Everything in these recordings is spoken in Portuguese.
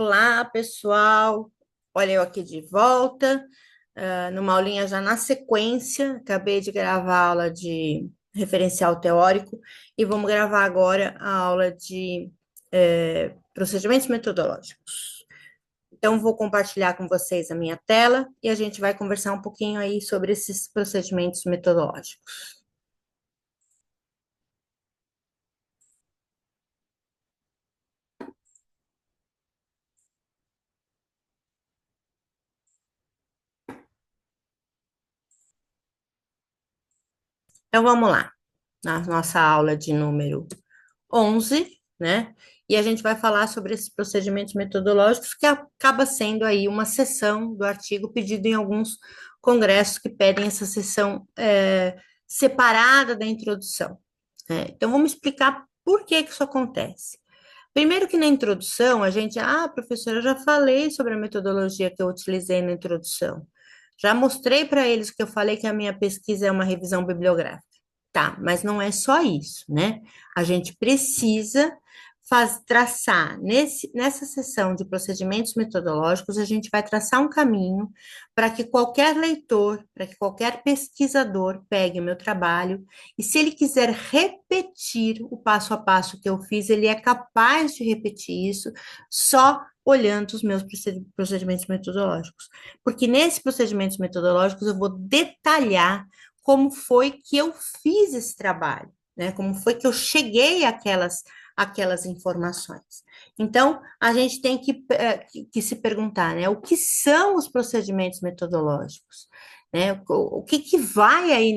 Olá, pessoal. Olha, eu aqui de volta, numa aulinha já na sequência. Acabei de gravar a aula de referencial teórico e vamos gravar agora a aula de procedimentos metodológicos. Então, vou compartilhar com vocês a minha tela e a gente vai conversar um pouquinho aí sobre esses procedimentos metodológicos. Então, vamos lá, na nossa aula de número 11, né? E a gente vai falar sobre esses procedimentos metodológicos, que acaba sendo aí uma seção do artigo pedido em alguns congressos que pedem essa seção separada da introdução, né? Então, vamos explicar por que que isso acontece. Primeiro que na introdução, professora, eu já falei sobre a metodologia que eu utilizei na introdução. Já mostrei para eles que eu falei que a minha pesquisa é uma revisão bibliográfica. Tá, mas não é só isso, né? A gente precisa traçar nessa sessão de procedimentos metodológicos, a gente vai traçar um caminho para que qualquer leitor, para que qualquer pesquisador pegue o meu trabalho e, se ele quiser repetir o passo a passo que eu fiz, ele é capaz de repetir isso só olhando os meus procedimentos metodológicos. Porque nesses procedimentos metodológicos eu vou detalhar como foi que eu fiz esse trabalho, né? Como foi que eu cheguei àquelas informações. Então, a gente tem que se perguntar, né? O que são os procedimentos metodológicos? Né? O que que vai aí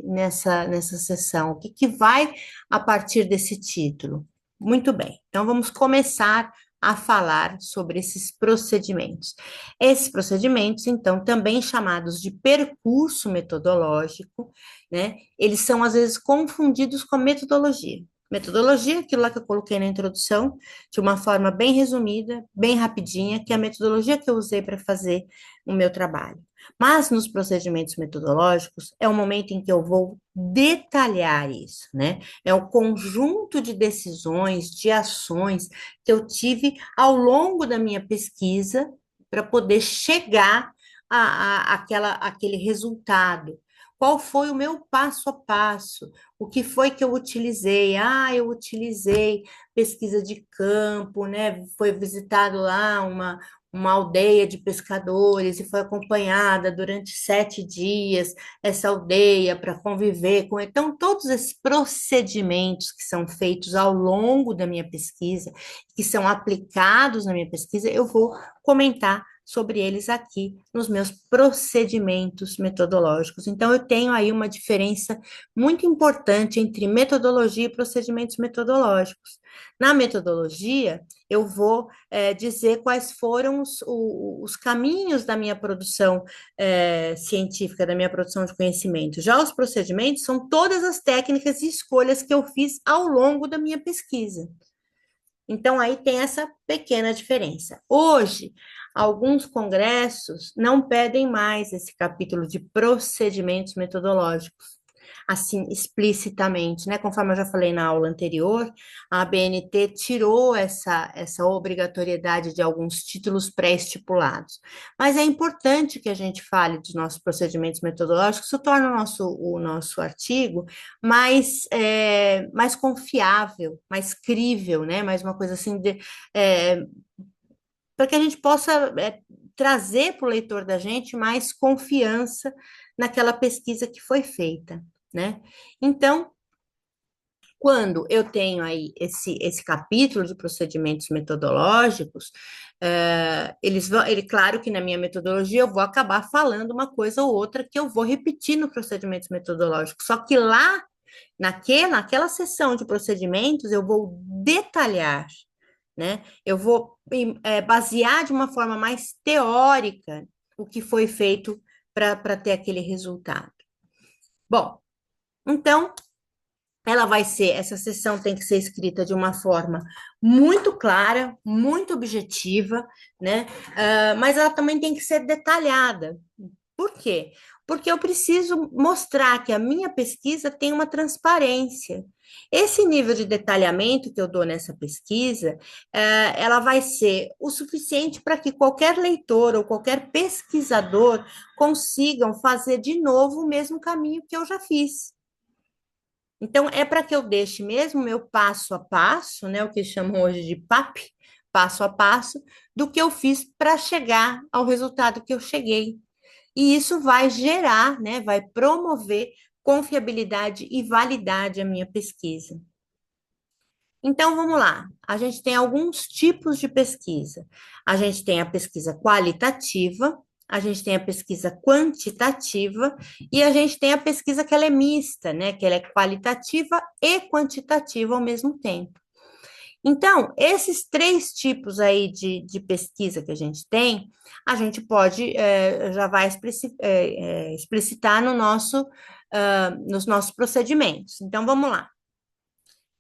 nessa sessão? O que que vai a partir desse título? Muito bem, então vamos começar a falar sobre esses procedimentos. Esses procedimentos, então, também chamados de percurso metodológico, né? Eles são às vezes confundidos com metodologia. Metodologia, aquilo lá que eu coloquei na introdução, de uma forma bem resumida, bem rapidinha, que é a metodologia que eu usei para fazer o meu trabalho. Mas nos procedimentos metodológicos é o momento em que eu vou detalhar isso, né? É o conjunto de decisões, de ações que eu tive ao longo da minha pesquisa para poder chegar àquele resultado. Qual foi o meu passo a passo? O que foi que eu utilizei? Eu utilizei pesquisa de campo, né? Foi visitado lá uma aldeia de pescadores e foi acompanhada durante 7 dias essa aldeia para conviver com. Então, todos esses procedimentos que são feitos ao longo da minha pesquisa, que são aplicados na minha pesquisa, eu vou comentar sobre eles aqui nos meus procedimentos metodológicos. Então, eu tenho aí uma diferença muito importante entre metodologia e procedimentos metodológicos. Na metodologia, eu vou dizer quais foram os caminhos da minha produção científica, da minha produção de conhecimento. Já os procedimentos são todas as técnicas e escolhas que eu fiz ao longo da minha pesquisa. Então, aí tem essa pequena diferença. Hoje, alguns congressos não pedem mais esse capítulo de procedimentos metodológicos, assim, explicitamente, né? Conforme eu já falei na aula anterior, a ABNT tirou essa obrigatoriedade de alguns títulos pré-estipulados. Mas é importante que a gente fale dos nossos procedimentos metodológicos, isso torna o nosso artigo mais confiável, mais crível, né? Mais uma coisa assim para que a gente possa trazer para o leitor da gente mais confiança naquela pesquisa que foi feita, né? Então, quando eu tenho aí esse capítulo de procedimentos metodológicos, claro que na minha metodologia eu vou acabar falando uma coisa ou outra que eu vou repetir no procedimentos metodológicos, só que lá, naquela sessão de procedimentos, eu vou detalhar, né? Eu vou basear de uma forma mais teórica o que foi feito para ter aquele resultado. Bom, então essa sessão tem que ser escrita de uma forma muito clara, muito objetiva, né? Mas ela também tem que ser detalhada. Por quê? Porque eu preciso mostrar que a minha pesquisa tem uma transparência, Esse nível de detalhamento que eu dou nessa pesquisa, ela vai ser o suficiente para que qualquer leitor ou qualquer pesquisador consigam fazer de novo o mesmo caminho que eu já fiz. Então, é para que eu deixe mesmo meu passo a passo, né, o que chamam hoje de PAP, passo a passo, do que eu fiz para chegar ao resultado que eu cheguei. E isso vai gerar, né, vai promover confiabilidade e validade à minha pesquisa. Então, vamos lá. A gente tem alguns tipos de pesquisa. A gente tem a pesquisa qualitativa, a gente tem a pesquisa quantitativa e a gente tem a pesquisa que ela é mista, né? Que ela é qualitativa e quantitativa ao mesmo tempo. Então, esses três tipos aí de pesquisa que a gente tem, a gente pode, já vai explicitar no nosso, nos nossos procedimentos. Então, vamos lá.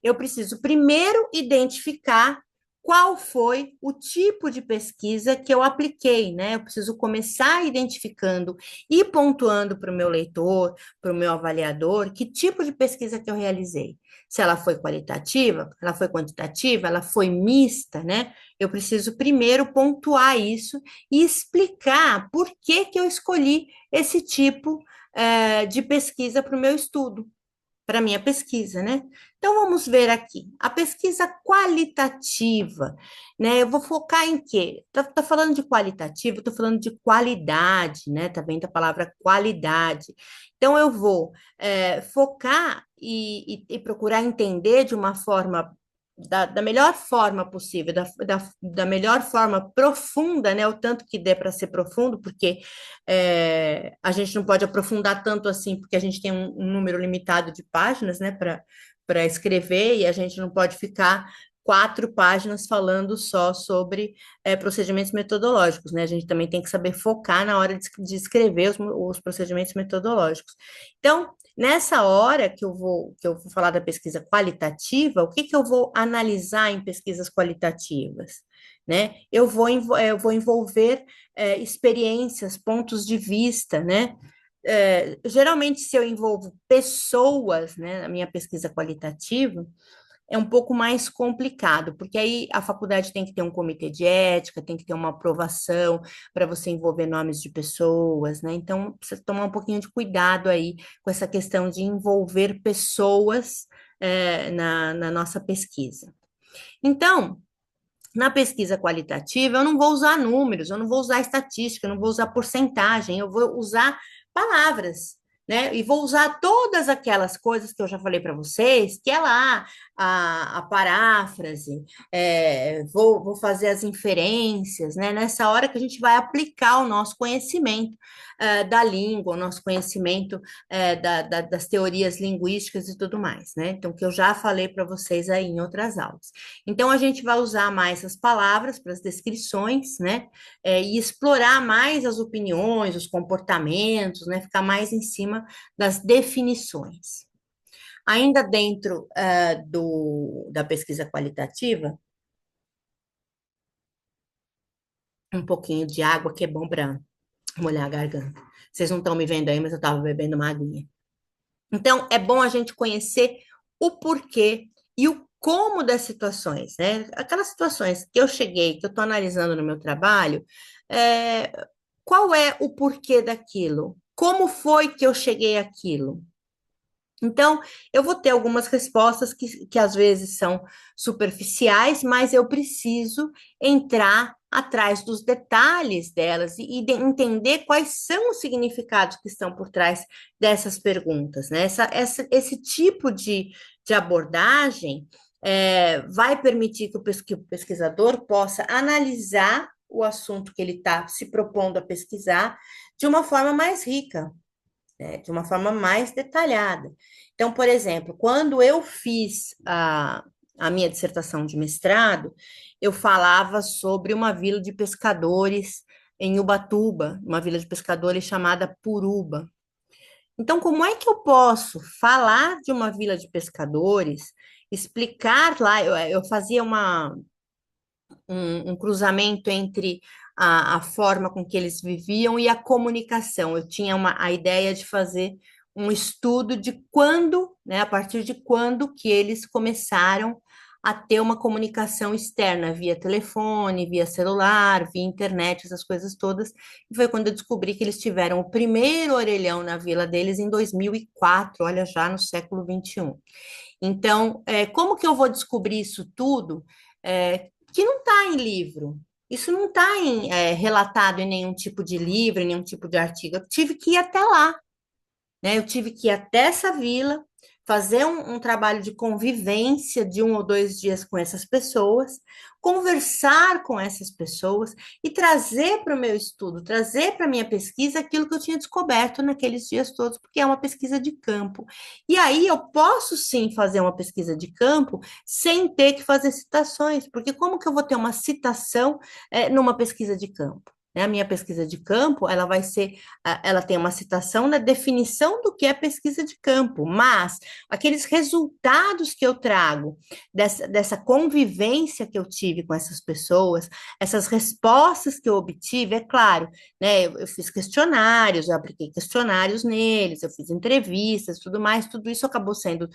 Eu preciso primeiro identificar qual foi o tipo de pesquisa que eu apliquei, né? Eu preciso começar identificando e pontuando para o meu leitor, para o meu avaliador, que tipo de pesquisa que eu realizei. Se ela foi qualitativa, ela foi quantitativa, ela foi mista, né? Eu preciso primeiro pontuar isso e explicar por que que eu escolhi esse tipo, de pesquisa para o meu estudo, para minha pesquisa, né? Então vamos ver aqui. A pesquisa qualitativa, né? Eu vou focar em quê? Tá falando de qualitativa, tô falando de qualidade, né? Tá vendo a palavra qualidade. Então eu vou focar e procurar entender de uma forma da melhor forma possível, da melhor forma profunda, né? O tanto que der para ser profundo, porque a gente não pode aprofundar tanto assim, porque a gente tem um número limitado de páginas, né, para escrever, e a gente não pode ficar 4 páginas falando só sobre procedimentos metodológicos, né? A gente também tem que saber focar na hora de escrever os procedimentos metodológicos. Então, nessa hora que eu vou falar da pesquisa qualitativa, o que que eu vou analisar em pesquisas qualitativas? Né? Eu vou envolver experiências, pontos de vista, né? Geralmente, se eu envolvo pessoas, né, na minha pesquisa qualitativa, é um pouco mais complicado, porque aí a faculdade tem que ter um comitê de ética, tem que ter uma aprovação para você envolver nomes de pessoas, né? Então, precisa tomar um pouquinho de cuidado aí com essa questão de envolver pessoas na nossa pesquisa. Então, na pesquisa qualitativa, eu não vou usar números, eu não vou usar estatística, eu não vou usar porcentagem, eu vou usar palavras, né? E vou usar todas aquelas coisas que eu já falei para vocês, que é lá a paráfrase, vou fazer as inferências, né? Nessa hora que a gente vai aplicar o nosso conhecimento da língua, o nosso conhecimento das teorias linguísticas e tudo mais, né? Então, que eu já falei para vocês aí em outras aulas. Então, a gente vai usar mais as palavras para as descrições, né? E explorar mais as opiniões, os comportamentos, né? Ficar mais em cima das definições. Ainda dentro da pesquisa qualitativa, um pouquinho de água que é bom para molhar a garganta. Vocês não estão me vendo aí, mas eu estava bebendo uma aguinha. Então, é bom a gente conhecer o porquê e o como das situações, né? Aquelas situações que eu cheguei, que eu estou analisando no meu trabalho, é, qual é o porquê daquilo? Como foi que eu cheguei àquilo? Então, eu vou ter algumas respostas que às vezes são superficiais, mas eu preciso entrar atrás dos detalhes delas e entender quais são os significados que estão por trás dessas perguntas, né? Esse tipo de abordagem vai permitir que o pesquisador possa analisar o assunto que ele está se propondo a pesquisar de uma forma mais rica, né, de uma forma mais detalhada. Então, por exemplo, quando eu fiz a minha dissertação de mestrado, eu falava sobre uma vila de pescadores em Ubatuba, uma vila de pescadores chamada Puruba. Então, como é que eu posso falar de uma vila de pescadores, explicar lá? Eu fazia um cruzamento entre a forma com que eles viviam e a comunicação. Eu tinha a ideia de fazer um estudo de quando, né, a partir de quando que eles começaram a ter uma comunicação externa via telefone, via celular, via internet, essas coisas todas. E foi quando eu descobri que eles tiveram o primeiro orelhão na vila deles em 2004, olha, já no século XXI. Então, como que eu vou descobrir isso tudo? Que não está em livro. Isso não está relatado em nenhum tipo de livro, em nenhum tipo de artigo. Eu tive que ir até lá, né? Eu tive que ir até essa vila, fazer um trabalho de convivência de 1 ou 2 dias com essas pessoas, conversar com essas pessoas e trazer para o meu estudo, trazer para a minha pesquisa aquilo que eu tinha descoberto naqueles dias todos, porque é uma pesquisa de campo. E aí eu posso sim fazer uma pesquisa de campo sem ter que fazer citações, porque como que eu vou ter uma citação numa pesquisa de campo? Né? A minha pesquisa de campo, ela vai ser ela tem uma citação da definição do que é pesquisa de campo, mas aqueles resultados que eu trago dessa convivência que eu tive com essas pessoas, essas respostas que eu obtive, é claro, né? Eu fiz questionários, eu apliquei questionários neles, eu fiz entrevistas, tudo mais, tudo isso acabou sendo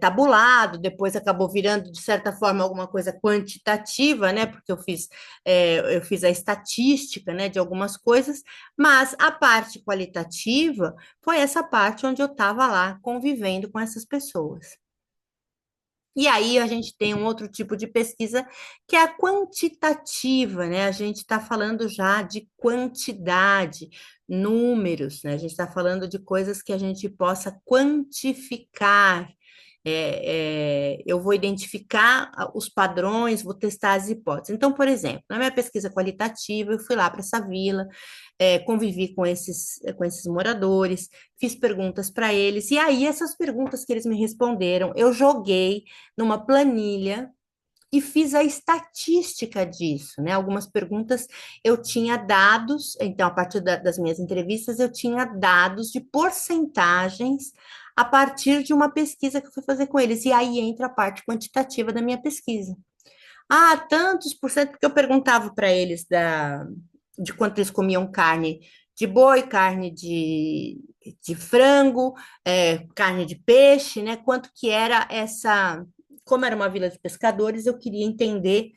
tabulado, depois acabou virando, de certa forma, alguma coisa quantitativa, né? Porque eu fiz a estatística, né, de algumas coisas, mas a parte qualitativa foi essa parte onde eu estava lá convivendo com essas pessoas. E aí a gente tem um outro tipo de pesquisa que é a quantitativa, né? A gente está falando já de quantidade, números, né? A gente está falando de coisas que a gente possa quantificar. Eu vou identificar os padrões, vou testar as hipóteses. Então, por exemplo, na minha pesquisa qualitativa, eu fui lá para essa vila, convivi com esses moradores, fiz perguntas para eles, e aí essas perguntas que eles me responderam, eu joguei numa planilha e fiz a estatística disso, né? Algumas perguntas eu tinha dados, então, a partir das minhas entrevistas, eu tinha dados de porcentagens a partir de uma pesquisa que eu fui fazer com eles, e aí entra a parte quantitativa da minha pesquisa. Ah, tantos por cento, porque eu perguntava para eles de quanto eles comiam carne de boi, carne de frango, carne de peixe, né? Quanto que era essa. Como era uma vila de pescadores, eu queria entender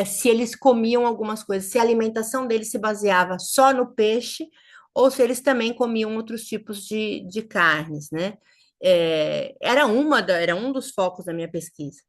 se eles comiam algumas coisas, se a alimentação deles se baseava só no peixe ou se eles também comiam outros tipos de carnes, né? Era um dos focos da minha pesquisa.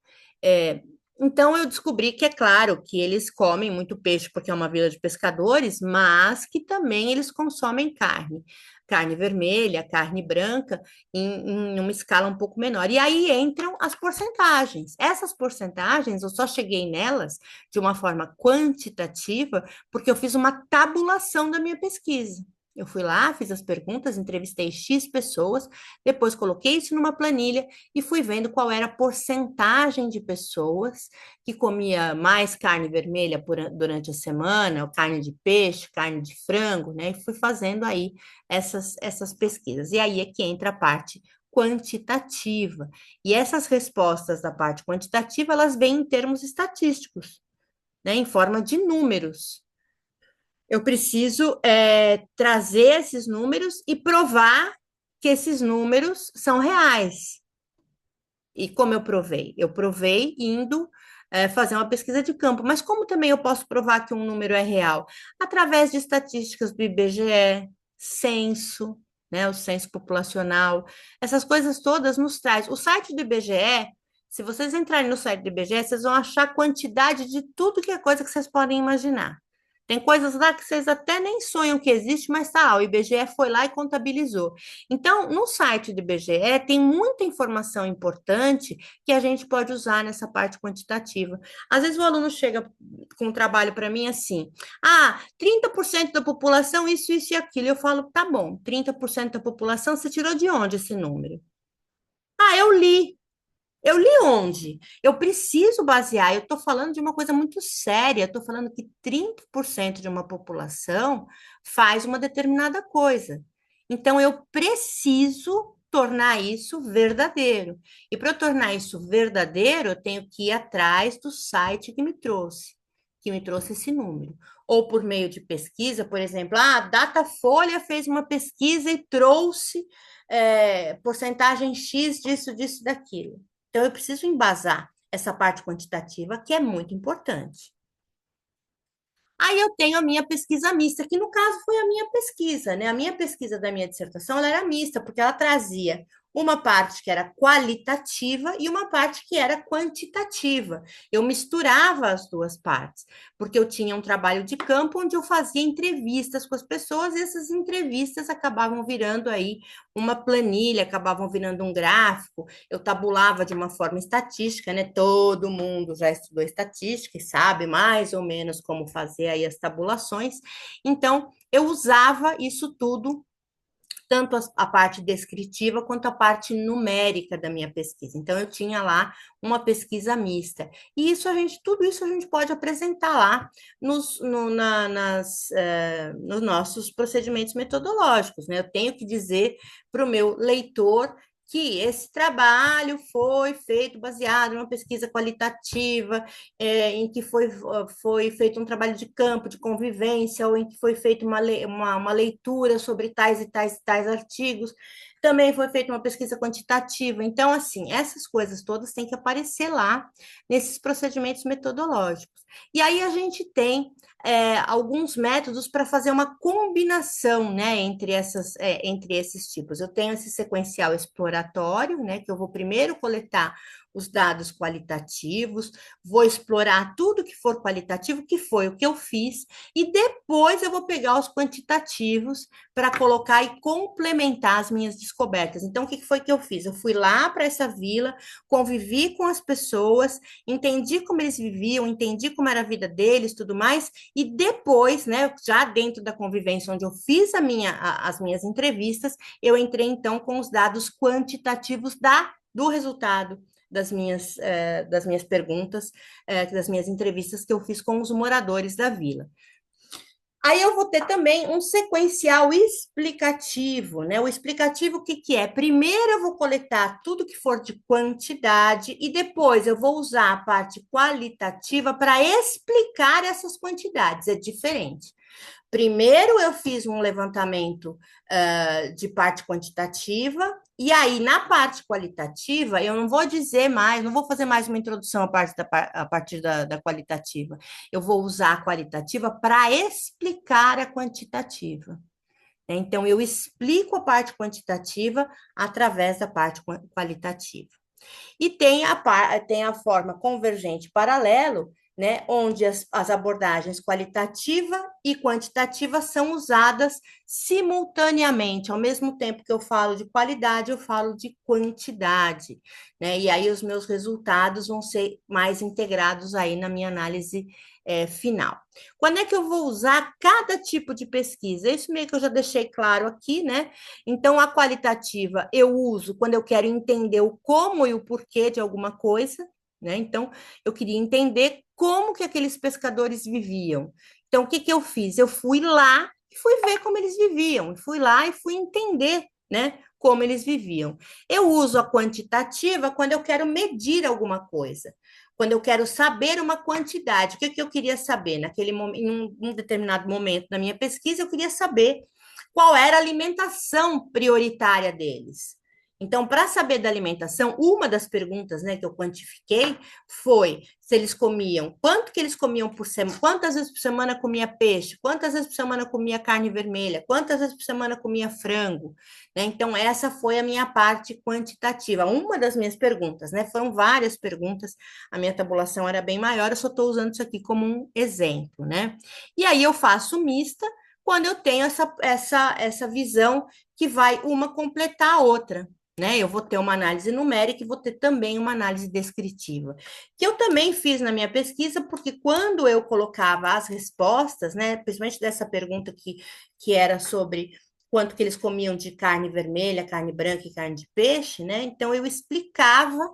É, então eu descobri que é claro que eles comem muito peixe porque é uma vila de pescadores, mas que também eles consomem carne, carne vermelha, carne branca, em uma escala um pouco menor. E aí entram as porcentagens. Essas porcentagens eu só cheguei nelas de uma forma quantitativa porque eu fiz uma tabulação da minha pesquisa. Eu fui lá, fiz as perguntas, entrevistei X pessoas, depois coloquei isso numa planilha e fui vendo qual era a porcentagem de pessoas que comia mais carne vermelha durante a semana, ou carne de peixe, carne de frango, né? E fui fazendo aí essas pesquisas. E aí é que entra a parte quantitativa. E essas respostas da parte quantitativa, elas vêm em termos estatísticos, né? Em forma de números. Eu preciso trazer esses números e provar que esses números são reais. E como eu provei? Eu provei indo fazer uma pesquisa de campo. Mas como também eu posso provar que um número é real? Através de estatísticas do IBGE, censo, né, o censo populacional, essas coisas todas nos traz. O site do IBGE, se vocês entrarem no site do IBGE, vocês vão achar quantidade de tudo que é coisa que vocês podem imaginar. Tem coisas lá que vocês até nem sonham que existe, mas tá lá, o IBGE foi lá e contabilizou. Então, no site do IBGE tem muita informação importante que a gente pode usar nessa parte quantitativa. Às vezes o aluno chega com um trabalho para mim assim: 30% da população, isso e aquilo. Eu falo, tá bom, 30% da população, você tirou de onde esse número? Eu li. Eu li onde? Eu preciso basear. Eu estou falando de uma coisa muito séria. Eu estou falando que 30% de uma população faz uma determinada coisa. Então, eu preciso tornar isso verdadeiro. E para eu tornar isso verdadeiro, eu tenho que ir atrás do site que me trouxe. que me trouxe esse número. Ou por meio de pesquisa, por exemplo, a Datafolha fez uma pesquisa e trouxe porcentagem X disso, disso, daquilo. Então, eu preciso embasar essa parte quantitativa, que é muito importante. Aí eu tenho a minha pesquisa mista, que no caso foi a minha pesquisa, né? A minha pesquisa da minha dissertação, ela era mista, porque ela trazia uma parte que era qualitativa e uma parte que era quantitativa. Eu misturava as duas partes, porque eu tinha um trabalho de campo onde eu fazia entrevistas com as pessoas e essas entrevistas acabavam virando aí uma planilha, acabavam virando um gráfico. Eu tabulava de uma forma estatística, né? Todo mundo já estudou estatística e sabe mais ou menos como fazer aí as tabulações. Então, eu usava isso tudo, tanto a parte descritiva quanto a parte numérica da minha pesquisa. Então, eu tinha lá uma pesquisa mista. E isso tudo isso a gente pode apresentar lá nos nossos procedimentos metodológicos, né? Eu tenho que dizer para o meu leitor que esse trabalho foi feito baseado em uma pesquisa qualitativa, em que foi feito um trabalho de campo, de convivência, ou em que foi feita uma leitura sobre tais e tais e tais artigos. Também foi feita uma pesquisa quantitativa. Então, assim, essas coisas todas têm que aparecer lá nesses procedimentos metodológicos. E aí a gente tem alguns métodos para fazer uma combinação, né, entre esses tipos. Eu tenho esse sequencial exploratório, né, que eu vou primeiro coletar os dados qualitativos, vou explorar tudo que for qualitativo, que foi o que eu fiz, e depois eu vou pegar os quantitativos para colocar e complementar as minhas descobertas. Então, o que foi que eu fiz? Eu fui lá para essa vila, convivi com as pessoas, entendi como eles viviam, entendi como era a vida deles, tudo mais, e depois, né, já dentro da convivência onde eu fiz as minhas entrevistas, eu entrei então com os dados quantitativos do resultado das minhas perguntas, das minhas entrevistas que eu fiz com os moradores da vila. Aí eu vou ter também um sequencial explicativo, né? O explicativo, o que que é? Primeiro eu vou coletar tudo que for de quantidade e depois eu vou usar a parte qualitativa para explicar essas quantidades. É diferente. Primeiro eu fiz um levantamento de parte quantitativa, e aí na parte qualitativa eu não vou dizer mais, não vou fazer mais uma introdução a partir da qualitativa. Eu vou usar a qualitativa para explicar a quantitativa. Então, eu explico a parte quantitativa através da parte qualitativa. E tem a forma convergente paralelo, né, onde as abordagens qualitativa e quantitativa são usadas simultaneamente. Ao mesmo tempo que eu falo de qualidade, eu falo de quantidade, né? E aí os meus resultados vão ser mais integrados aí na minha análise final. Quando é que eu vou usar cada tipo de pesquisa? Isso meio que eu já deixei claro aqui, né? Então, a qualitativa eu uso quando eu quero entender o como e o porquê de alguma coisa, né? Então, eu queria entender como que aqueles pescadores viviam. Então, o que que eu fiz? Eu fui lá e fui ver como eles viviam, fui lá e fui entender, né? Como eles viviam. Eu uso a quantitativa quando eu quero medir alguma coisa, quando eu quero saber uma quantidade. O que que eu queria saber em um determinado momento da minha pesquisa? Eu queria saber qual era a alimentação prioritária deles. Então, para saber da alimentação, uma das perguntas, né, que eu quantifiquei foi se eles comiam, quanto que eles comiam por semana, quantas vezes por semana comia peixe, quantas vezes por semana comia carne vermelha, quantas vezes por semana comia frango, né? Então, essa foi a minha parte quantitativa, uma das minhas perguntas, né? Foram várias perguntas, a minha tabulação era bem maior, eu só estou usando isso aqui como um exemplo, né? E aí eu faço mista, quando eu tenho essa visão que vai uma completar a outra, né? Eu vou ter uma análise numérica e vou ter também uma análise descritiva, que eu também fiz na minha pesquisa, porque quando eu colocava as respostas, né, principalmente dessa pergunta que era sobre quanto que eles comiam de carne vermelha, carne branca e carne de peixe, né? Então eu explicava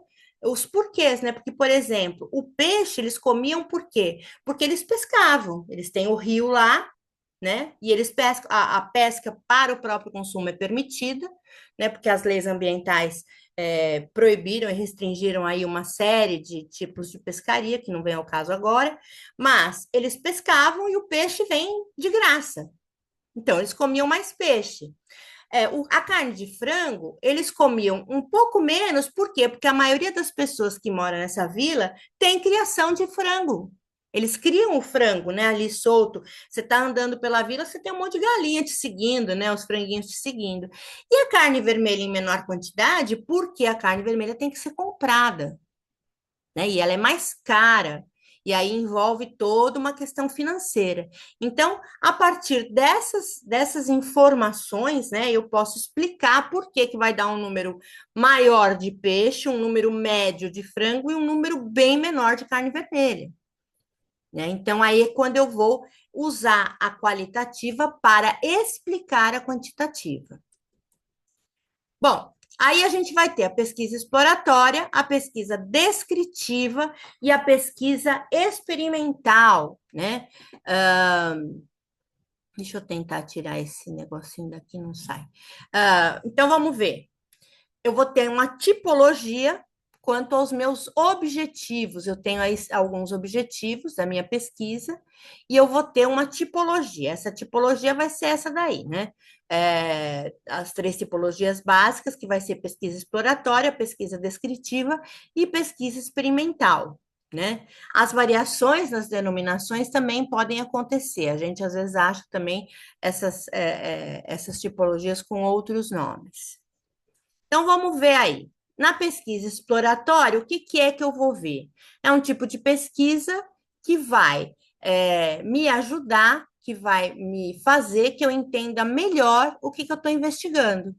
os porquês, né? Porque, por exemplo, o peixe eles comiam por quê? Porque eles pescavam, eles têm o rio lá, né? E eles pescam, a pesca para o próprio consumo é permitida, né? Porque as leis ambientais proibiram e restringiram aí uma série de tipos de pescaria, que não vem ao caso agora, mas eles pescavam e o peixe vem de graça. Então, eles comiam mais peixe. A carne de frango, eles comiam um pouco menos, por quê? Porque a maioria das pessoas que moram nessa vila tem criação de frango. Eles criam o frango, né, ali solto. Você está andando pela vila, você tem um monte de galinha te seguindo, né, os franguinhos te seguindo. E a carne vermelha em menor quantidade, porque a carne vermelha tem que ser comprada, né? E ela é mais cara. E aí envolve toda uma questão financeira. Então, a partir dessas informações, né, eu posso explicar por que que vai dar um número maior de peixe, um número médio de frango e um número bem menor de carne vermelha. Né? Então, aí é quando eu vou usar a qualitativa para explicar a quantitativa. Bom, aí a gente vai ter a pesquisa exploratória, a pesquisa descritiva e a pesquisa experimental, né? Deixa eu tentar tirar esse negocinho daqui, não sai. Então, vamos ver. Eu vou ter uma tipologia quanto aos meus objetivos. Eu tenho aí alguns objetivos da minha pesquisa e eu vou ter uma tipologia. Essa tipologia vai ser essa daí, né? As três tipologias básicas, que vai ser pesquisa exploratória, pesquisa descritiva e pesquisa experimental. Né? As variações nas denominações também podem acontecer. A gente às vezes acha também essas tipologias com outros nomes. Então, vamos ver aí. Na pesquisa exploratória, o que, que é que eu vou ver? É um tipo de pesquisa que vai me ajudar, que vai me fazer que eu entenda melhor o que, que eu estou investigando,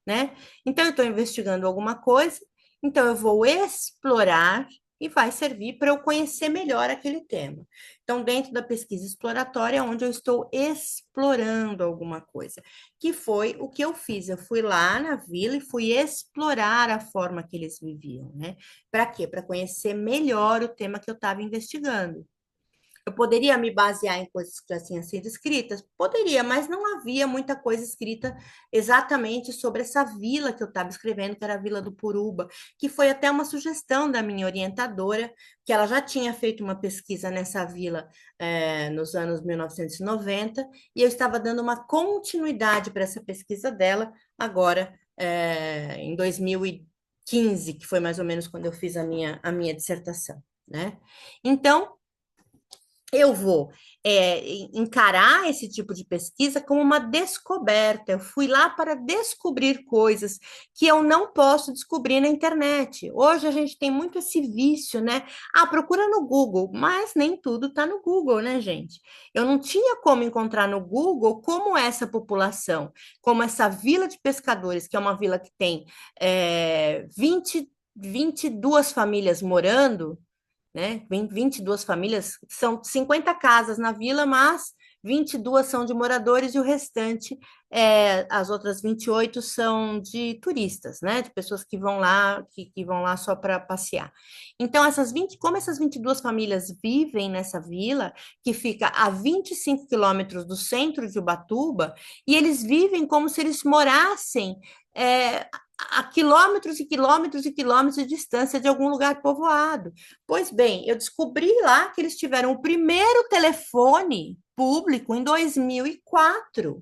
né? Então, eu estou investigando alguma coisa, então eu vou explorar e vai servir para eu conhecer melhor aquele tema. Então, dentro da pesquisa exploratória, é onde eu estou explorando alguma coisa, que foi o que eu fiz. Eu fui lá na vila e fui explorar a forma que eles viviam, né? Para quê? Para conhecer melhor o tema que eu estava investigando. Eu poderia me basear em coisas que já tinham sido escritas? Poderia, mas não havia muita coisa escrita exatamente sobre essa vila que eu estava escrevendo, que era a Vila do Puruba, que foi até uma sugestão da minha orientadora, que ela já tinha feito uma pesquisa nessa vila nos anos 1990, e eu estava dando uma continuidade para essa pesquisa dela agora, em 2015, que foi mais ou menos quando eu fiz a minha dissertação, né? Então, eu vou encarar esse tipo de pesquisa como uma descoberta. Eu fui lá para descobrir coisas que eu não posso descobrir na internet. Hoje a gente tem muito esse vício, né? Procura no Google, mas nem tudo está no Google, né, gente? Eu não tinha como encontrar no Google como essa população, como essa vila de pescadores, que é uma vila que tem 22 famílias morando, né? 22 famílias, são 50 casas na vila, mas 22 são de moradores e o restante, as outras 28 são de turistas, né? De pessoas que vão lá, que vão lá só para passear. Então, como essas 22 famílias vivem nessa vila, que fica a 25 quilômetros do centro de Ubatuba, e eles vivem como se eles morassem a quilômetros e quilômetros e quilômetros de distância de algum lugar povoado. Pois bem, eu descobri lá que eles tiveram o primeiro telefone público em 2004.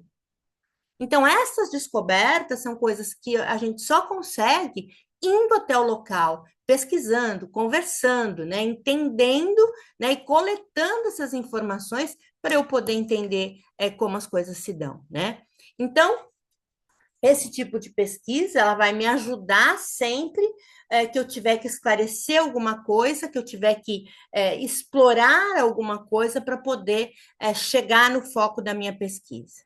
Então, essas descobertas são coisas que a gente só consegue indo até o local, pesquisando, conversando, né, entendendo, né, e coletando essas informações para eu poder entender como as coisas se dão, né? Então, esse tipo de pesquisa, ela vai me ajudar sempre que eu tiver que esclarecer alguma coisa, que eu tiver que explorar alguma coisa para poder chegar no foco da minha pesquisa.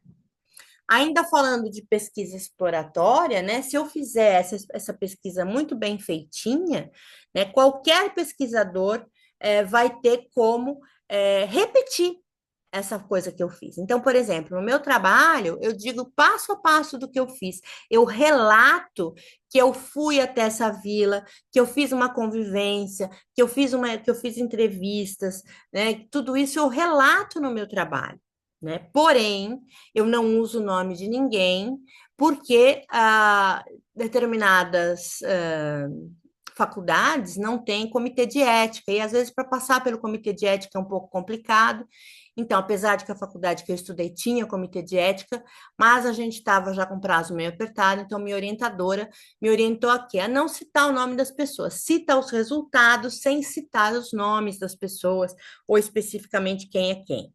Ainda falando de pesquisa exploratória, né? Se eu fizer essa pesquisa muito bem feitinha, né, qualquer pesquisador vai ter como repetir essa coisa que eu fiz. Então, por exemplo, no meu trabalho, eu digo passo a passo do que eu fiz. Eu relato que eu fui até essa vila, que eu fiz uma convivência, que eu fiz entrevistas, né? Tudo isso eu relato no meu trabalho, né? Porém, eu não uso o nome de ninguém, porque determinadas faculdades não têm comitê de ética, e às vezes para passar pelo comitê de ética é um pouco complicado. Então, apesar de que a faculdade que eu estudei tinha comitê de ética, mas a gente estava já com prazo meio apertado, então minha orientadora me orientou aqui a não citar o nome das pessoas, cita os resultados sem citar os nomes das pessoas ou especificamente quem é quem.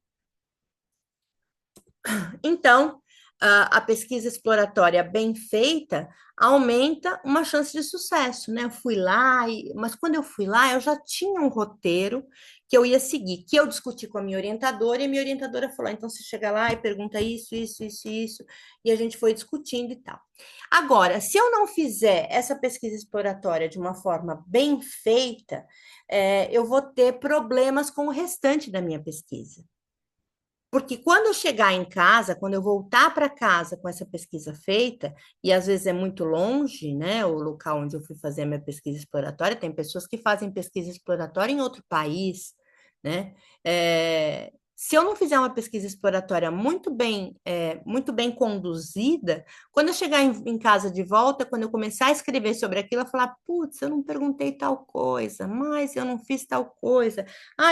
Então, a pesquisa exploratória bem feita aumenta uma chance de sucesso, né? Eu fui lá, mas quando eu fui lá, eu já tinha um roteiro que eu ia seguir, que eu discuti com a minha orientadora, e a minha orientadora falou: então você chega lá e pergunta isso, e a gente foi discutindo e tal. Agora, se eu não fizer essa pesquisa exploratória de uma forma bem feita, eu vou ter problemas com o restante da minha pesquisa. Porque quando eu chegar em casa, quando eu voltar para casa com essa pesquisa feita, e às vezes é muito longe, né, o local onde eu fui fazer a minha pesquisa exploratória, tem pessoas que fazem pesquisa exploratória em outro país, né? Se eu não fizer uma pesquisa exploratória muito bem conduzida, quando eu chegar em casa de volta, quando eu começar a escrever sobre aquilo, eu falar, putz, eu não perguntei tal coisa, mas eu não fiz tal coisa,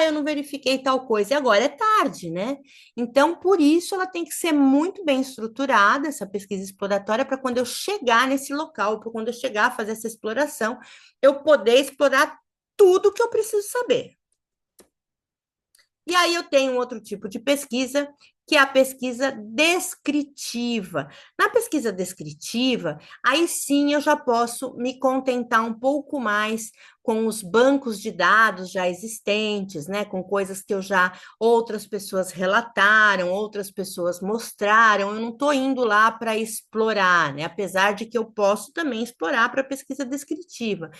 eu não verifiquei tal coisa, e agora é tarde, né? Então, por isso, ela tem que ser muito bem estruturada, essa pesquisa exploratória, para quando eu chegar nesse local, para quando eu chegar a fazer essa exploração, eu poder explorar tudo que eu preciso saber. E aí eu tenho um outro tipo de pesquisa, que é a pesquisa descritiva. Na pesquisa descritiva, aí sim eu já posso me contentar um pouco mais com os bancos de dados já existentes, né, com coisas que outras pessoas relataram, outras pessoas mostraram. Eu não estou indo lá para explorar, né, apesar de que eu posso também explorar para pesquisa descritiva.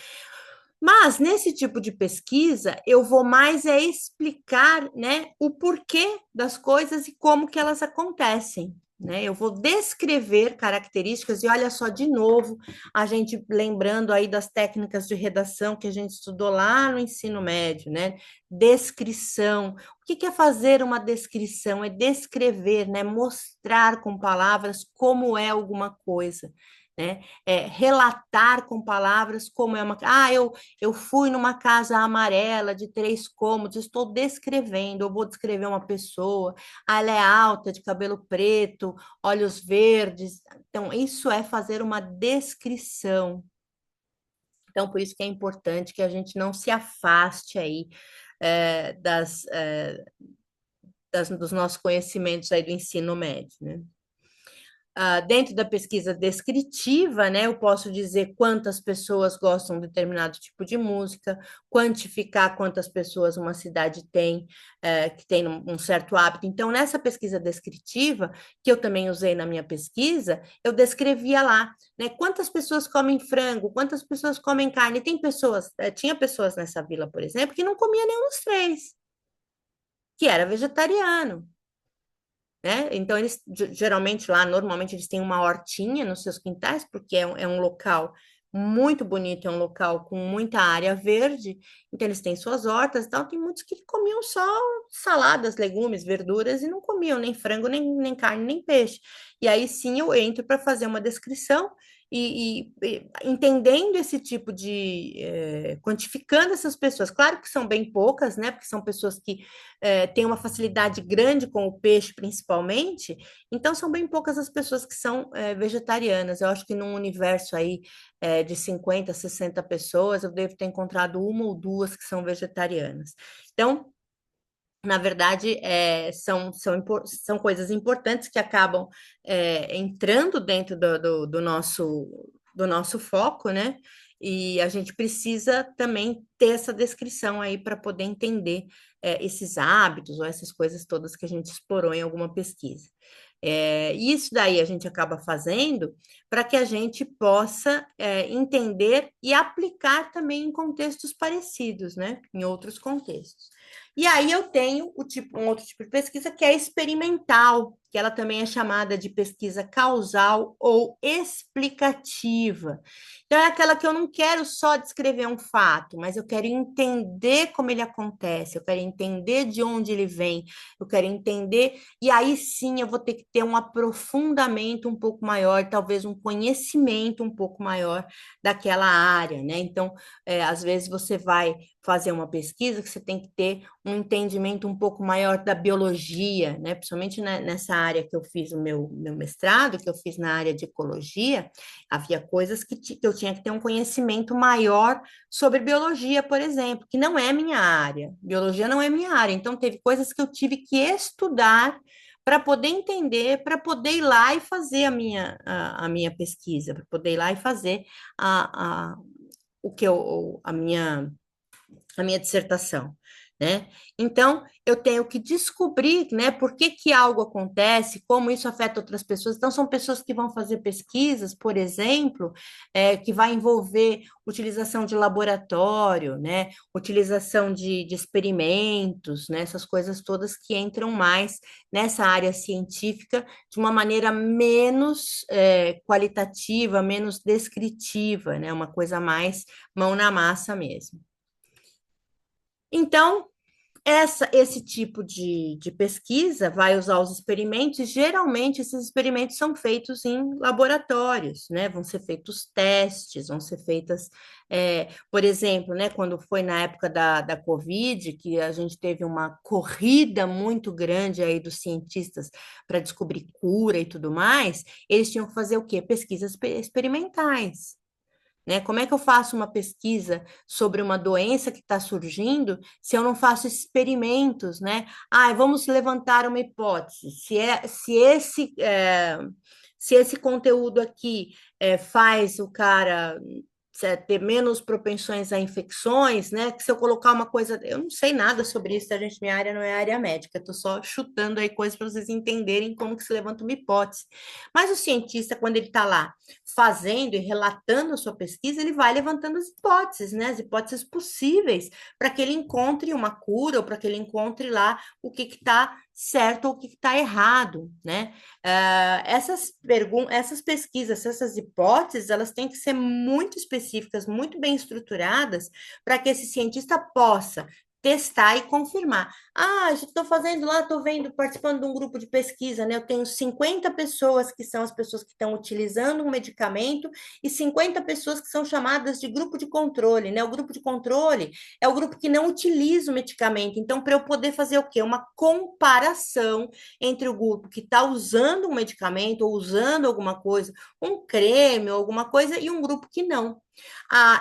Mas nesse tipo de pesquisa, eu vou mais explicar, né, o porquê das coisas e como que elas acontecem, né? Eu vou descrever características e olha só de novo, a gente lembrando aí das técnicas de redação que a gente estudou lá no ensino médio, né? Descrição. O que é fazer uma descrição? É descrever, né? Mostrar com palavras como é alguma coisa. Né? Relatar com palavras como é uma. Eu fui numa casa amarela de 3 cômodos, estou descrevendo, eu vou descrever uma pessoa, ela é alta, de cabelo preto, olhos verdes. Então, isso é fazer uma descrição. Então, por isso que é importante que a gente não se afaste aí dos nossos conhecimentos aí do ensino médio, né? Dentro da pesquisa descritiva, né, eu posso dizer quantas pessoas gostam de determinado tipo de música, quantificar quantas pessoas uma cidade tem, que tem um certo hábito. Então, nessa pesquisa descritiva, que eu também usei na minha pesquisa, eu descrevia lá, né, quantas pessoas comem frango, quantas pessoas comem carne. Tinha pessoas nessa vila, por exemplo, que não comia nenhum dos três, que era vegetariano. Né? Então, eles geralmente lá, normalmente, eles têm uma hortinha nos seus quintais, porque é um local muito bonito, é um local com muita área verde, então eles têm suas hortas e tal. Tem muitos que comiam só saladas, legumes, verduras e não comiam nem frango, nem carne, nem peixe. E aí sim eu entro para fazer uma descrição e entendendo esse tipo de quantificando essas pessoas. Claro que são bem poucas, né? Porque são pessoas que têm uma facilidade grande com o peixe, principalmente. Então são bem poucas as pessoas que são vegetarianas. Eu acho que num universo aí de 50, 60 pessoas, eu devo ter encontrado uma ou duas que são vegetarianas. Então, na verdade, são coisas importantes que acabam entrando dentro do nosso foco, né? E a gente precisa também ter essa descrição aí para poder entender esses hábitos ou essas coisas todas que a gente explorou em alguma pesquisa. E isso daí a gente acaba fazendo para que a gente possa entender e aplicar também em contextos parecidos, né? Em outros contextos. E aí eu tenho um outro tipo de pesquisa que é experimental. que ela também é chamada de pesquisa causal ou explicativa. Então, é aquela que eu não quero só descrever um fato, mas eu quero entender como ele acontece, eu quero entender de onde ele vem, eu quero entender, e aí sim eu vou ter que ter um aprofundamento um pouco maior, talvez um conhecimento um pouco maior daquela área, né? Então, às vezes você vai fazer uma pesquisa que você tem que ter um entendimento um pouco maior da biologia, né? Principalmente nessa área que eu fiz o meu mestrado, que eu fiz na área de ecologia, havia coisas que eu tinha que ter um conhecimento maior sobre biologia, por exemplo, que não é minha área. Biologia não é minha área, então teve coisas que eu tive que estudar para poder entender, para poder ir lá e fazer a minha pesquisa, para poder ir lá e fazer a, a, o que eu, a minha dissertação, né? Então, eu tenho que descobrir, né, por que que algo acontece, como isso afeta outras pessoas. Então, são pessoas que vão fazer pesquisas, por exemplo, que vai envolver utilização de laboratório, né, utilização de experimentos, né, essas coisas todas que entram mais nessa área científica de uma maneira menos qualitativa, menos descritiva, né, uma coisa mais mão na massa mesmo. Então, esse tipo de pesquisa vai usar os experimentos, e geralmente esses experimentos são feitos em laboratórios, né? Vão ser feitos testes, vão ser feitas, por exemplo, né, quando foi na época da Covid, que a gente teve uma corrida muito grande aí dos cientistas para descobrir cura e tudo mais, eles tinham que fazer o quê? Pesquisas experimentais, né? Como é que eu faço uma pesquisa sobre uma doença que está surgindo se eu não faço experimentos, né? Ah, vamos levantar uma hipótese. Se esse conteúdo aqui faz o cara ter menos propensões a infecções, né? Que se eu colocar uma coisa, eu não sei nada sobre isso, a gente, minha área não é área médica, estou só chutando aí coisas para vocês entenderem como que se levanta uma hipótese. Mas o cientista, quando ele está lá fazendo e relatando a sua pesquisa, ele vai levantando as hipóteses, né? As hipóteses possíveis para que ele encontre uma cura ou para que ele encontre lá o que está certo ou o que está errado, né? Essas pesquisas, essas hipóteses, elas têm que ser muito específicas, muito bem estruturadas, para que esse cientista possa testar e confirmar. Ah, estou fazendo lá, estou vendo, participando de um grupo de pesquisa, né? Eu tenho 50 pessoas que são as pessoas que estão utilizando um medicamento e 50 pessoas que são chamadas de grupo de controle, né? O grupo de controle é o grupo que não utiliza o medicamento. Então, para eu poder fazer o quê? Uma comparação entre o grupo que está usando um medicamento ou usando alguma coisa, um creme ou alguma coisa, e um grupo que não.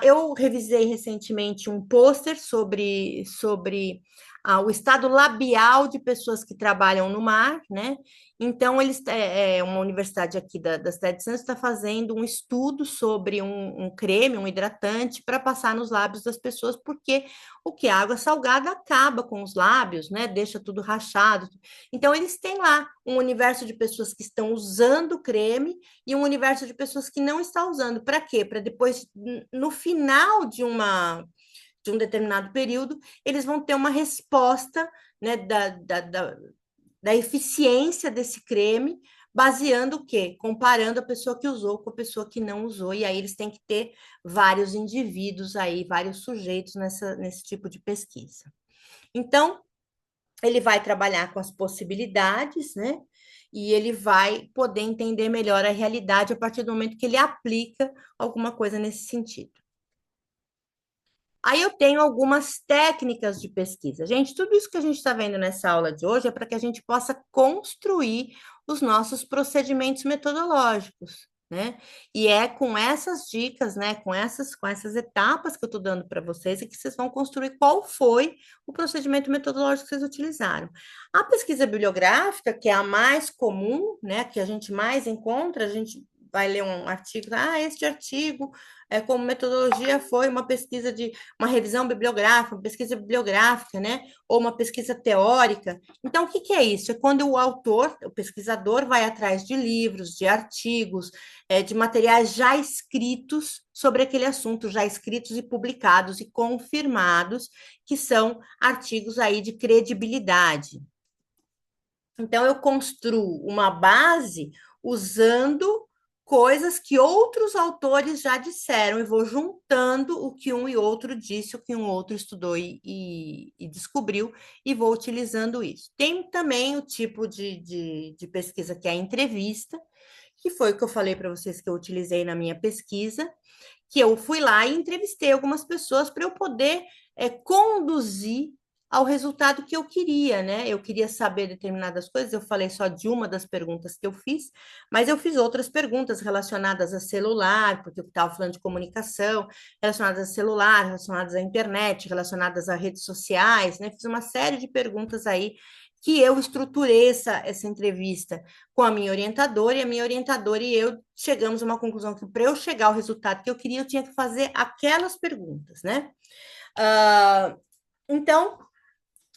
Eu revisei recentemente um pôster sobre o estado labial de pessoas que trabalham no mar, né? Então, uma universidade aqui da cidade de Santos está fazendo um estudo sobre um creme, um hidratante, para passar nos lábios das pessoas, porque o que? A água salgada acaba com os lábios, né? Deixa tudo rachado. Então, eles têm lá um universo de pessoas que estão usando o creme e um universo de pessoas que não estão usando. Para quê? Para depois, no final de um determinado período, eles vão ter uma resposta, né, da eficiência desse creme, baseando o quê? Comparando a pessoa que usou com a pessoa que não usou. E aí eles têm que ter vários indivíduos aí, vários sujeitos nesse tipo de pesquisa. Então, ele vai trabalhar com as possibilidades, né? E ele vai poder entender melhor a realidade a partir do momento que ele aplica alguma coisa nesse sentido. Aí eu tenho algumas técnicas de pesquisa. Gente, tudo isso que a gente está vendo nessa aula de hoje é para que a gente possa construir os nossos procedimentos metodológicos, né? E é com essas dicas, né, com essas etapas que eu estou dando para vocês, e que vocês vão construir qual foi o procedimento metodológico que vocês utilizaram. A pesquisa bibliográfica, que é a mais comum, né, que a gente mais encontra, a gente vai ler um artigo, este artigo como metodologia foi uma pesquisa de uma revisão bibliográfica, uma pesquisa bibliográfica, né? Ou uma pesquisa teórica. Então, o que que é isso? É quando o autor, o pesquisador, vai atrás de livros, de artigos, de materiais já escritos sobre aquele assunto, já escritos e publicados e confirmados, que são artigos aí de credibilidade. Então, eu construo uma base usando coisas que outros autores já disseram e vou juntando o que um e outro disse, o que um outro estudou e descobriu, e vou utilizando isso. Tem também o tipo de pesquisa que é a entrevista, que foi o que eu falei para vocês que eu utilizei na minha pesquisa, que eu fui lá e entrevistei algumas pessoas para eu poder conduzir ao resultado que eu queria, né? Eu queria saber determinadas coisas, eu falei só de uma das perguntas que eu fiz, mas eu fiz outras perguntas relacionadas a celular, porque eu estava falando de comunicação, relacionadas a celular, relacionadas à internet, relacionadas a redes sociais, né? Fiz uma série de perguntas aí que eu estruturei essa entrevista com a minha orientadora, e a minha orientadora e eu chegamos a uma conclusão que para eu chegar ao resultado que eu queria, eu tinha que fazer aquelas perguntas, né? Uh, então,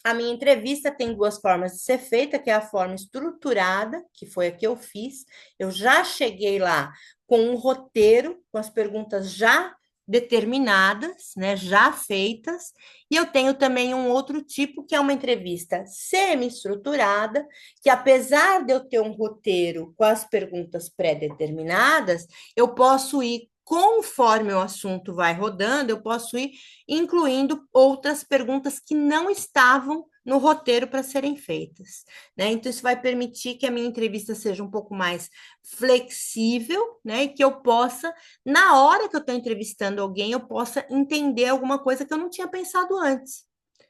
a minha entrevista tem duas formas de ser feita, que é a forma estruturada, que foi a que eu fiz. Eu já cheguei lá com um roteiro, com as perguntas já determinadas, né, já feitas, e eu tenho também um outro tipo, que é uma entrevista semi-estruturada, que apesar de eu ter um roteiro com as perguntas pré-determinadas, eu posso ir conforme o assunto vai rodando, eu posso ir incluindo outras perguntas que não estavam no roteiro para serem feitas, né? Então, isso vai permitir que a minha entrevista seja um pouco mais flexível, né? E que eu possa, na hora que eu estou entrevistando alguém, eu possa entender alguma coisa que eu não tinha pensado antes.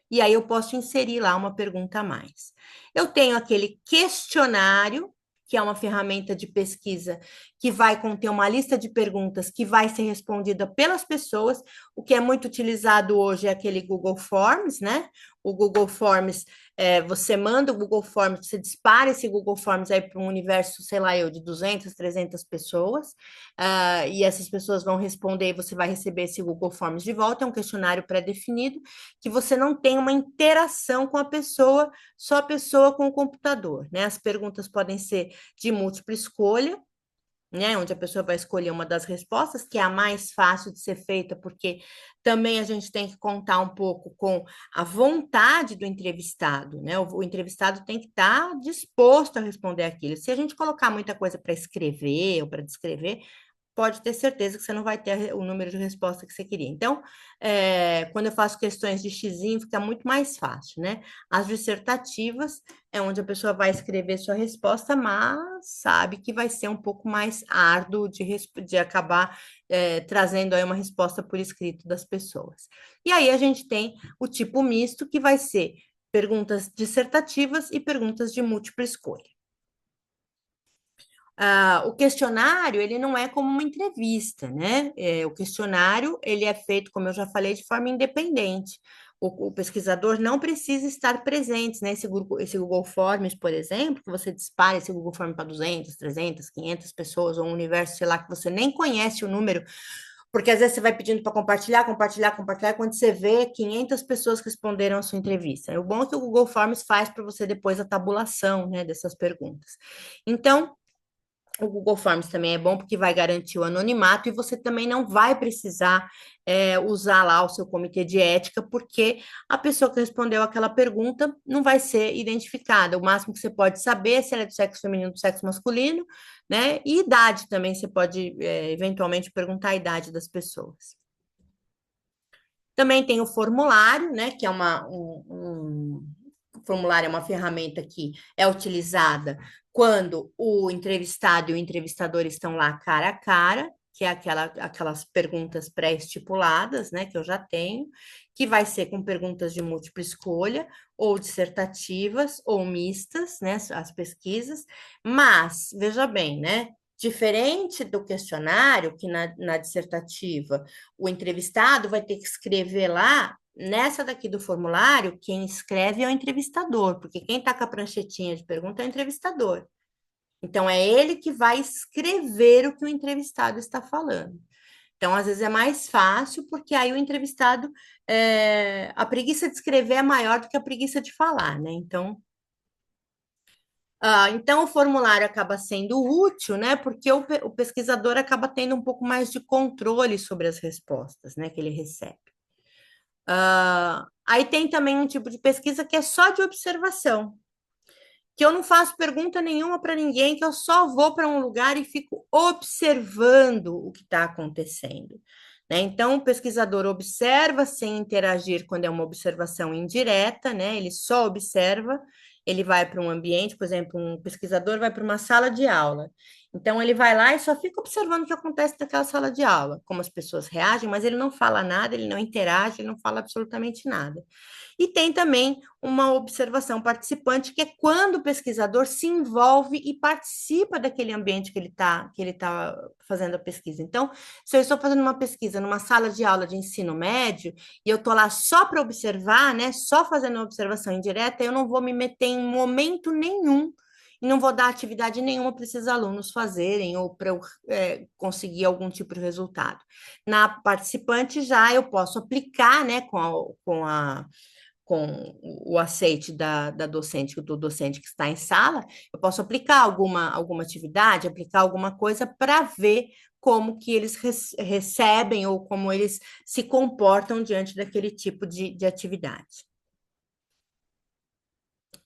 E aí eu posso inserir lá uma pergunta a mais. Eu tenho aquele questionário, que é uma ferramenta de pesquisa que vai conter uma lista de perguntas que vai ser respondida pelas pessoas. O que é muito utilizado hoje é aquele Google Forms, né? O Google Forms, você manda o Google Forms, você dispara esse Google Forms aí para um universo, sei lá, eu, de 200, 300 pessoas, e essas pessoas vão responder e você vai receber esse Google Forms de volta, é um questionário pré-definido, que você não tem uma interação com a pessoa, só a pessoa com o computador, né? As perguntas podem ser de múltipla escolha, né, onde a pessoa vai escolher uma das respostas, que é a mais fácil de ser feita, porque também a gente tem que contar um pouco com a vontade do entrevistado, né? O entrevistado tem que estar disposto a responder aquilo. Se a gente colocar muita coisa para escrever ou para descrever, pode ter certeza que você não vai ter o número de resposta que você queria. Então, quando eu faço questões de xizinho, fica muito mais fácil, né? As dissertativas é onde a pessoa vai escrever sua resposta, mas sabe que vai ser um pouco mais árduo de acabar trazendo aí uma resposta por escrito das pessoas. E aí a gente tem o tipo misto, que vai ser perguntas dissertativas e perguntas de múltipla escolha. O questionário, ele não é como uma entrevista, né? O questionário, ele é feito, como eu já falei, de forma independente. O pesquisador não precisa estar presente, né? Esse Google Forms, por exemplo, que você dispara esse Google Forms para 200, 300, 500 pessoas, ou um universo, sei lá, que você nem conhece o número, porque às vezes você vai pedindo para compartilhar, compartilhar, compartilhar, quando você vê 500 pessoas responderam a sua entrevista. O bom é que o Google Forms faz para você depois a tabulação, né, dessas perguntas. Então, o Google Forms também é bom porque vai garantir o anonimato e você também não vai precisar usar lá o seu comitê de ética, porque a pessoa que respondeu aquela pergunta não vai ser identificada. O máximo que você pode saber é se ela é do sexo feminino ou do sexo masculino, né? E idade também, você pode eventualmente perguntar a idade das pessoas. Também tem o formulário, né? Que é o formulário é uma ferramenta que é utilizada quando o entrevistado e o entrevistador estão lá cara a cara, que é aquelas perguntas pré-estipuladas, né, que eu já tenho, que vai ser com perguntas de múltipla escolha, ou dissertativas, ou mistas, né, as pesquisas, mas, veja bem, né, diferente do questionário, que na dissertativa o entrevistado vai ter que escrever lá. Nessa daqui do formulário, quem escreve é o entrevistador, porque quem está com a pranchetinha de pergunta é o entrevistador. Então, é ele que vai escrever o que o entrevistado está falando. Então, às vezes é mais fácil, porque aí o entrevistado, a preguiça de escrever é maior do que a preguiça de falar, né? Então, o formulário acaba sendo útil, né? Porque o pesquisador acaba tendo um pouco mais de controle sobre as respostas, né, que ele recebe. Aí tem também um tipo de pesquisa que é só de observação. que eu não faço pergunta nenhuma para ninguém, que eu só vou para um lugar e fico observando o que está acontecendo. Né? Então, o pesquisador observa sem interagir quando é uma observação indireta, né? Ele só observa, ele vai para um ambiente, por exemplo, um pesquisador vai para uma sala de aula. Então, ele vai lá e só fica observando o que acontece naquela sala de aula, como as pessoas reagem, mas ele não fala nada, ele não interage, ele não fala absolutamente nada. E tem também uma observação participante, que é quando o pesquisador se envolve e participa daquele ambiente que ele tá fazendo a pesquisa. Então, se eu estou fazendo uma pesquisa numa sala de aula de ensino médio e eu estou lá só para observar, né, só fazendo uma observação indireta, eu não vou me meter em momento nenhum e não vou dar atividade nenhuma para esses alunos fazerem ou para eu conseguir algum tipo de resultado. Na participante já eu posso aplicar, né, com o aceite da docente, do docente que está em sala, eu posso aplicar alguma atividade, aplicar alguma coisa para ver como que eles recebem ou como eles se comportam diante daquele tipo de atividade.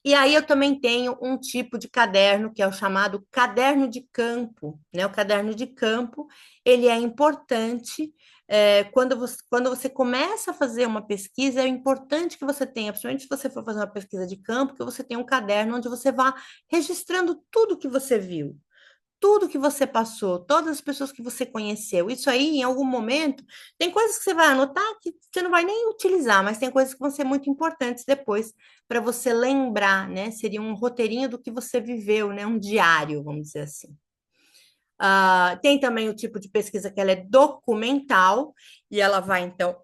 E aí eu também tenho um tipo de caderno que é o chamado caderno de campo, né? O caderno de campo, ele é importante quando você começa a fazer uma pesquisa, é importante que você tenha, principalmente se você for fazer uma pesquisa de campo, que você tenha um caderno onde você vá registrando tudo que você viu, tudo que você passou, todas as pessoas que você conheceu. Isso aí, em algum momento, tem coisas que você vai anotar que você não vai nem utilizar, mas tem coisas que vão ser muito importantes depois para você lembrar, né? Seria um roteirinho do que você viveu, né? Um diário, vamos dizer assim. Tem também o tipo de pesquisa que ela é documental, e ela vai, então,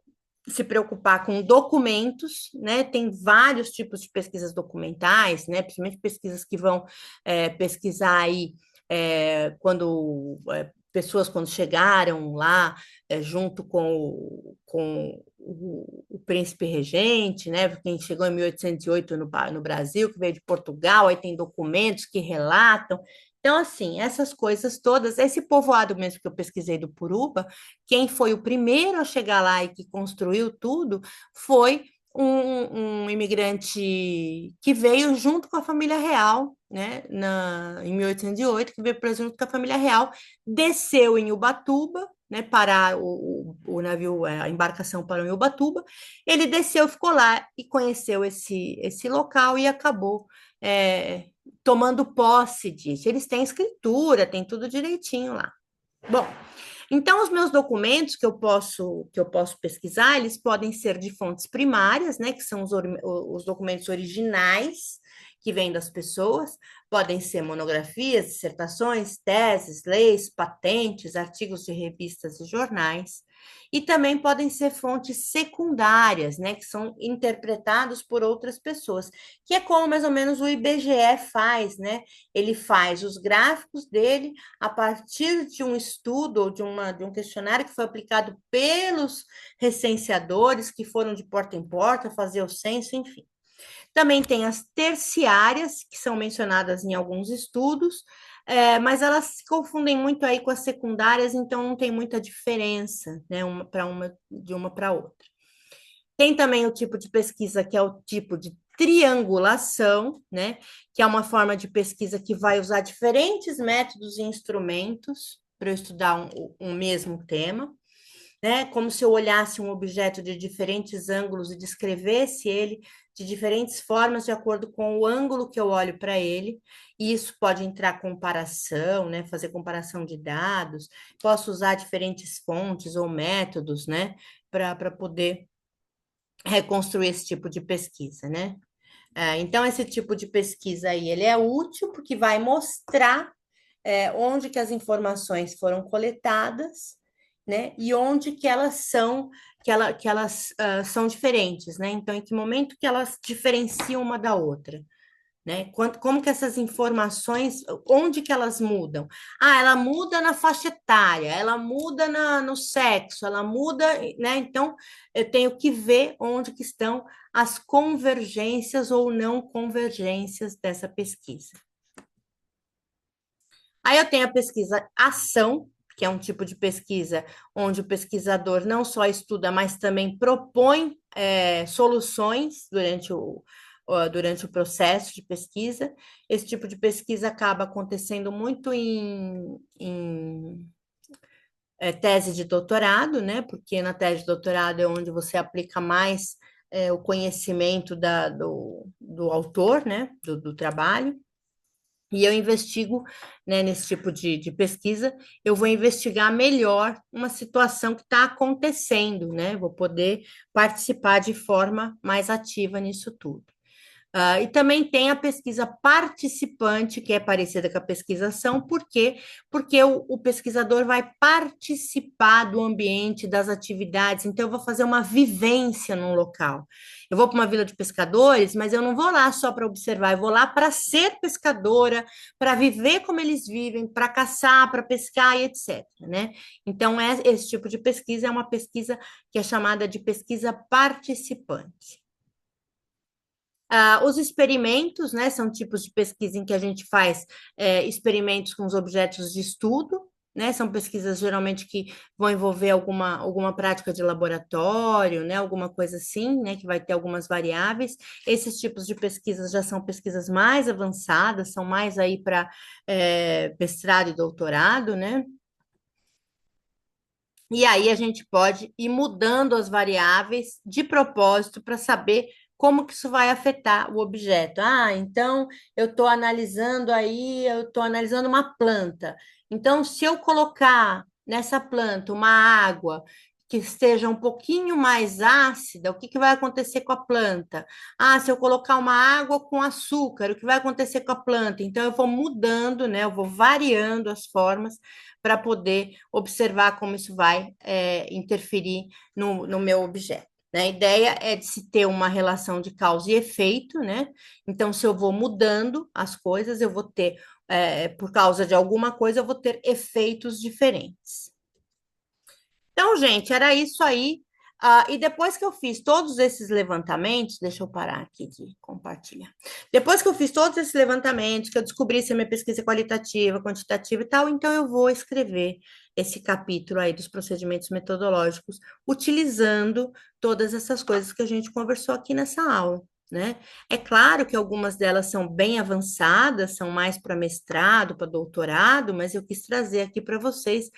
se preocupar com documentos, né? Tem vários tipos de pesquisas documentais, né? Principalmente pesquisas que vão pesquisar aí pessoas quando chegaram lá junto com o príncipe regente, né? Quem chegou em 1808 no Brasil, que veio de Portugal, aí tem documentos que relatam. Então, assim, essas coisas todas, esse povoado mesmo que eu pesquisei do Puruba, quem foi o primeiro a chegar lá e que construiu tudo foi um imigrante que veio junto com a família real, né, em 1808, que veio preso junto com a família real, desceu em Ubatuba, né, parar o navio, a embarcação parou em Ubatuba, ele desceu, ficou lá e conheceu esse local e acabou tomando posse disso. Eles têm escritura, tem tudo direitinho lá. Bom, então, os meus documentos que eu posso pesquisar, eles podem ser de fontes primárias, né, que são os documentos originais que vêm das pessoas, podem ser monografias, dissertações, teses, leis, patentes, artigos de revistas e jornais, e também podem ser fontes secundárias, né, que são interpretados por outras pessoas, que é como mais ou menos o IBGE faz, né? Ele faz os gráficos dele a partir de um estudo ou de um questionário que foi aplicado pelos recenseadores que foram de porta em porta fazer o censo, enfim. Também tem as terciárias, que são mencionadas em alguns estudos, mas elas se confundem muito aí com as secundárias, então não tem muita diferença, né, de uma para outra. Tem também o tipo de pesquisa que é o tipo de triangulação, né? Que é uma forma de pesquisa que vai usar diferentes métodos e instrumentos para eu estudar um mesmo tema, né? Como se eu olhasse um objeto de diferentes ângulos e descrevesse ele de diferentes formas de acordo com o ângulo que eu olho para ele. E isso pode entrar comparação, né? Fazer comparação de dados. Posso usar diferentes fontes ou métodos, né? Para poder reconstruir esse tipo de pesquisa, né? Então, esse tipo de pesquisa aí, ele é útil porque vai mostrar onde que as informações foram coletadas, né? E onde que elas são diferentes, né? Então, em que momento que elas diferenciam uma da outra, né? Como que essas informações, onde que elas mudam? Ela muda na faixa etária, ela muda no sexo, ela muda, né? Então, eu tenho que ver onde que estão as convergências ou não convergências dessa pesquisa. Aí eu tenho a pesquisa ação, que é um tipo de pesquisa onde o pesquisador não só estuda, mas também propõe soluções durante durante o processo de pesquisa. Esse tipo de pesquisa acaba acontecendo muito em tese de doutorado, né? Porque na tese de doutorado é onde você aplica mais o conhecimento do autor, né? Do trabalho. E eu investigo, né, nesse tipo de pesquisa, eu vou investigar melhor uma situação que está acontecendo, né? Vou poder participar de forma mais ativa nisso tudo. E também tem a pesquisa participante, que é parecida com a pesquisação, por quê? Porque o pesquisador vai participar do ambiente, das atividades, então eu vou fazer uma vivência num local. Eu vou para uma vila de pescadores, mas eu não vou lá só para observar, eu vou lá para ser pescadora, para viver como eles vivem, para caçar, para pescar e etc, né? Então, esse tipo de pesquisa é uma pesquisa que é chamada de pesquisa participante. Os experimentos, né, são tipos de pesquisa em que a gente faz experimentos com os objetos de estudo, né, são pesquisas geralmente que vão envolver alguma prática de laboratório, né, alguma coisa assim, né, que vai ter algumas variáveis. Esses tipos de pesquisas já são pesquisas mais avançadas, são mais aí para mestrado e doutorado, né? E aí a gente pode ir mudando as variáveis de propósito para saber como que isso vai afetar o objeto. Então eu estou analisando uma planta. Então, se eu colocar nessa planta uma água que esteja um pouquinho mais ácida, o que que vai acontecer com a planta? Se eu colocar uma água com açúcar, o que vai acontecer com a planta? Então, eu vou mudando, né? Eu vou variando as formas para poder observar como isso vai interferir no meu objeto. Né? A ideia é de se ter uma relação de causa e efeito, né? Então, se eu vou mudando as coisas, eu vou ter, por causa de alguma coisa, eu vou ter efeitos diferentes. Então, gente, era isso aí. E depois que eu fiz todos esses levantamentos, deixa eu parar aqui de compartilhar. Depois que eu fiz todos esses levantamentos, que eu descobri se a minha pesquisa é qualitativa, quantitativa e tal, então eu vou escrever esse capítulo aí dos procedimentos metodológicos, utilizando todas essas coisas que a gente conversou aqui nessa aula. Né? É claro que algumas delas são bem avançadas, são mais para mestrado, para doutorado, mas eu quis trazer aqui para vocês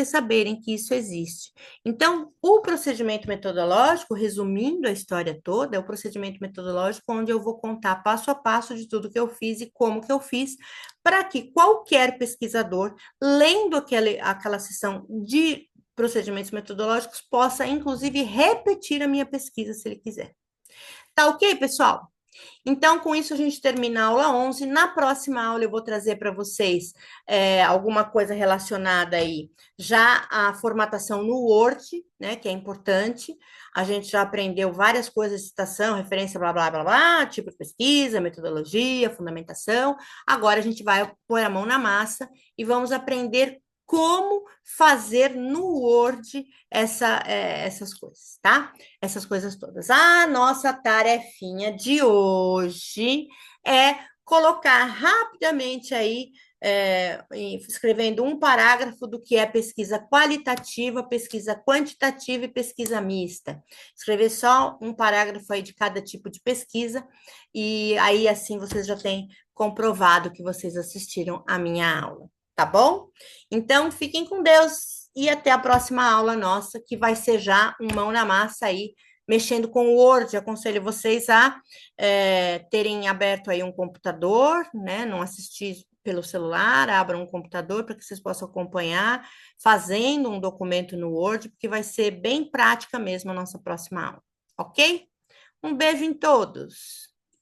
saberem que isso existe. Então, o procedimento metodológico, resumindo a história toda, é o procedimento metodológico onde eu vou contar passo a passo de tudo que eu fiz e como que eu fiz, para que qualquer pesquisador, lendo aquela sessão de procedimentos metodológicos, possa, inclusive, repetir a minha pesquisa, se ele quiser. Tá ok, pessoal? Então, com isso, a gente termina a aula 11. Na próxima aula, eu vou trazer para vocês alguma coisa relacionada aí, já à formatação no Word, né, que é importante. A gente já aprendeu várias coisas de citação, referência, blá, blá, blá, blá, tipo de pesquisa, metodologia, fundamentação. Agora, a gente vai pôr a mão na massa e vamos aprender como fazer no Word essas coisas, tá? Essas coisas todas. A nossa tarefinha de hoje é colocar rapidamente aí, escrevendo um parágrafo do que é pesquisa qualitativa, pesquisa quantitativa e pesquisa mista. Escrever só um parágrafo aí de cada tipo de pesquisa, e aí assim vocês já têm comprovado que vocês assistiram a minha aula, tá bom? Então, fiquem com Deus e até a próxima aula nossa, que vai ser já um mão na massa aí, mexendo com o Word. Aconselho vocês a terem aberto aí um computador, né? Não assistir pelo celular, abram um computador para que vocês possam acompanhar fazendo um documento no Word, porque vai ser bem prática mesmo a nossa próxima aula, ok? Um beijo em todos!